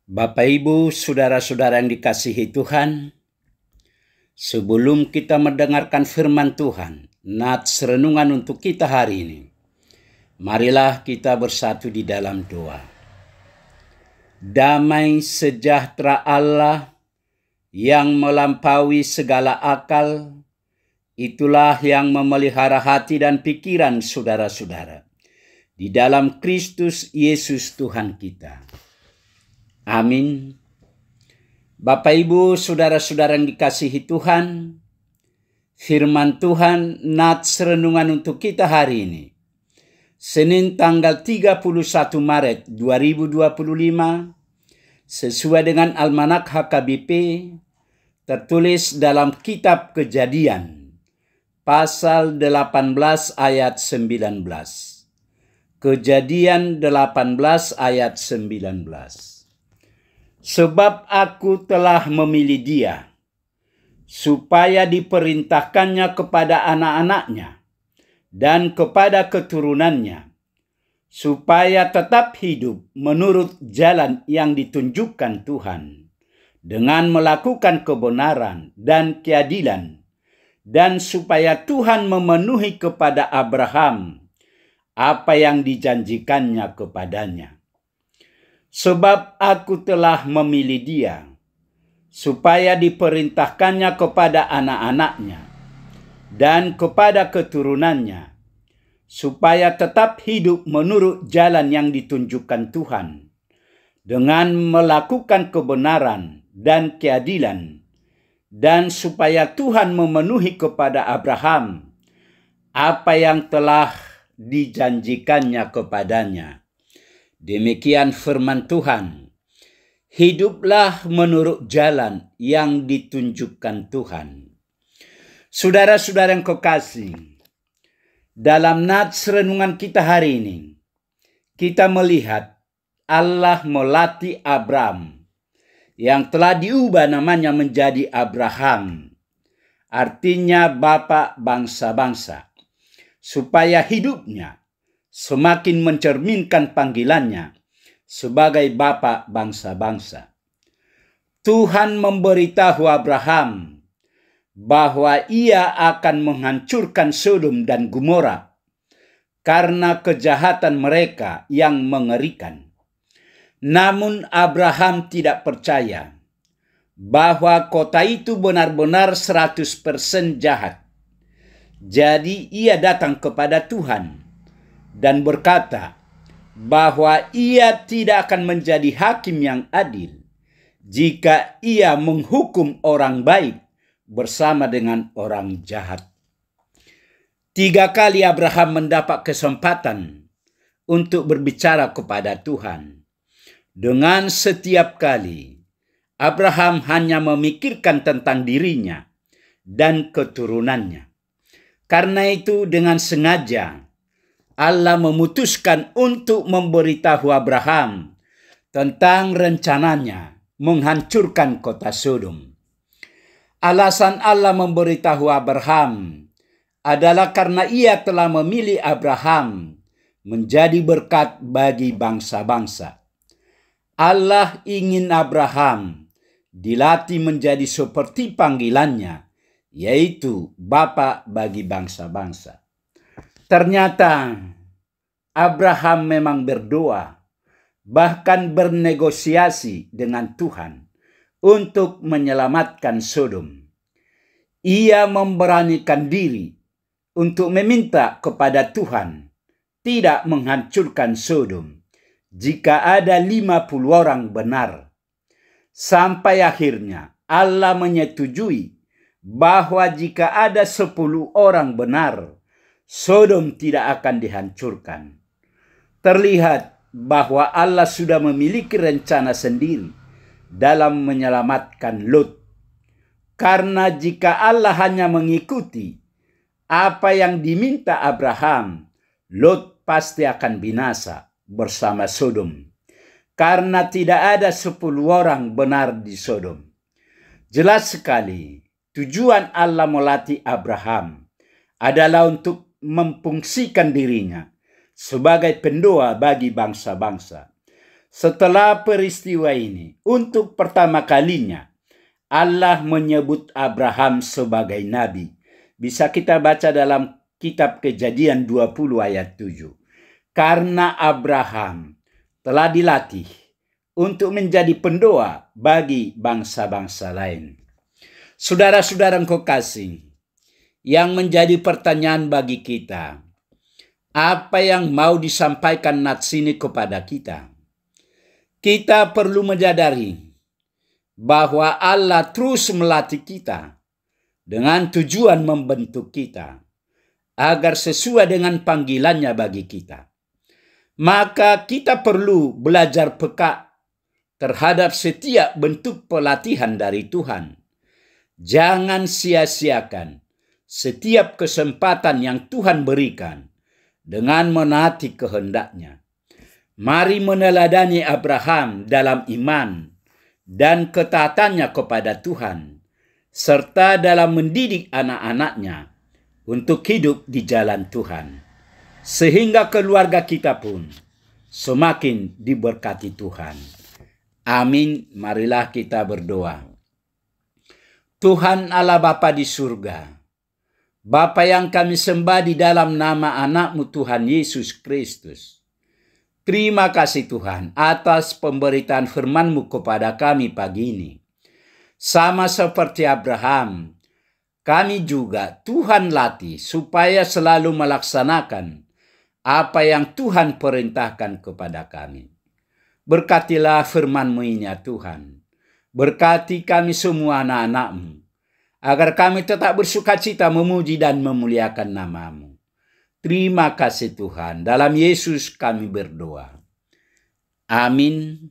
Bapak, Ibu, saudara-saudara yang dikasihi Tuhan, sebelum kita mendengarkan firman Tuhan, nats renungan untuk kita hari ini, marilah kita bersatu di dalam doa. Damai sejahtera Allah yang melampaui segala akal, itulah yang memelihara hati dan pikiran saudara-saudara di dalam Kristus Yesus Tuhan kita. Amin. Bapak, Ibu, saudara-saudara yang dikasihi Tuhan, firman Tuhan nats renungan untuk kita hari ini, Senin tanggal 31 Maret 2025, sesuai dengan Almanak HKBP, tertulis dalam kitab Kejadian, pasal 18 ayat 19. Kejadian 18 ayat 19. Sebab aku telah memilih dia, supaya diperintahkannya kepada anak-anaknya dan kepada keturunannya, supaya tetap hidup menurut jalan yang ditunjukkan Tuhan, dengan melakukan kebenaran dan keadilan, dan supaya Tuhan memenuhi kepada Abraham apa yang dijanjikannya kepadanya. Sebab aku telah memilih dia, supaya diperintahkannya kepada anak-anaknya dan kepada keturunannya, supaya tetap hidup menurut jalan yang ditunjukkan Tuhan, dengan melakukan kebenaran dan keadilan, dan supaya Tuhan memenuhi kepada Abraham apa yang telah dijanjikannya kepadanya. Demikian firman Tuhan. Hiduplah menurut jalan yang ditunjukkan Tuhan. Saudara-saudara yang kekasih, dalam nats renungan kita hari ini, kita melihat Allah melatih Abram yang telah diubah namanya menjadi Abraham, artinya bapa bangsa-bangsa, supaya hidupnya semakin mencerminkan panggilannya sebagai bapa bangsa-bangsa. Tuhan memberitahu Abraham bahwa ia akan menghancurkan Sodom dan Gomora karena kejahatan mereka yang mengerikan. Namun Abraham tidak percaya bahwa kota itu benar-benar 100% jahat. Jadi ia datang kepada Tuhan dan berkata bahwa ia tidak akan menjadi hakim yang adil jika ia menghukum orang baik bersama dengan orang jahat. 3 kali Abraham mendapat kesempatan untuk berbicara kepada Tuhan. Dengan setiap kali, Abraham hanya memikirkan tentang dirinya dan keturunannya. Karena itu dengan sengaja Allah memutuskan untuk memberitahu Abraham tentang rencananya menghancurkan kota Sodom. Alasan Allah memberitahu Abraham adalah karena ia telah memilih Abraham menjadi berkat bagi bangsa-bangsa. Allah ingin Abraham dilatih menjadi seperti panggilannya, yaitu bapa bagi bangsa-bangsa. Ternyata Abraham memang berdoa, bahkan bernegosiasi dengan Tuhan untuk menyelamatkan Sodom. Ia memberanikan diri untuk meminta kepada Tuhan tidak menghancurkan Sodom jika ada 50 orang benar. Sampai akhirnya Allah menyetujui bahwa jika ada 10 orang benar, Sodom tidak akan dihancurkan. Terlihat bahwa Allah sudah memiliki rencana sendiri dalam menyelamatkan Lot. Karena jika Allah hanya mengikuti apa yang diminta Abraham, Lot pasti akan binasa bersama Sodom. Karena tidak ada 10 orang benar di Sodom. Jelas sekali, tujuan Allah melatih Abraham adalah untuk memfungsikan dirinya sebagai pendoa bagi bangsa-bangsa, Setelah peristiwa ini, untuk pertama kalinya, Allah menyebut Abraham sebagai nabi. Bisa kita baca dalam kitab Kejadian 20 ayat 7. Karena Abraham telah dilatih untuk menjadi pendoa bagi bangsa-bangsa lain. Saudara-saudara kekasih, yang menjadi pertanyaan bagi kita, apa yang mau disampaikan nats ini kepada kita? Kita perlu menyadari bahwa Allah terus melatih kita dengan tujuan membentuk kita agar sesuai dengan panggilannya bagi kita. Maka kita perlu belajar peka terhadap setiap bentuk pelatihan dari Tuhan. Jangan sia-siakan setiap kesempatan yang Tuhan berikan dengan menaati kehendaknya. Mari meneladani Abraham dalam iman dan ketaatannya kepada Tuhan, serta dalam mendidik anak-anaknya untuk hidup di jalan Tuhan, sehingga keluarga kita pun semakin diberkati Tuhan. Amin. Marilah kita berdoa. Tuhan Allah Bapa di surga, Bapa yang kami sembah di dalam nama anak-Mu Tuhan Yesus Kristus, terima kasih Tuhan atas pemberitaan firman-Mu kepada kami pagi ini. Sama seperti Abraham, kami juga Tuhan latih supaya selalu melaksanakan apa yang Tuhan perintahkan kepada kami. Berkatilah firman-Mu ini ya Tuhan. Berkati kami semua anak-anak-Mu, agar kami tetap bersukacita memuji dan memuliakan nama-Mu. Terima kasih Tuhan. Dalam Yesus kami berdoa. Amin.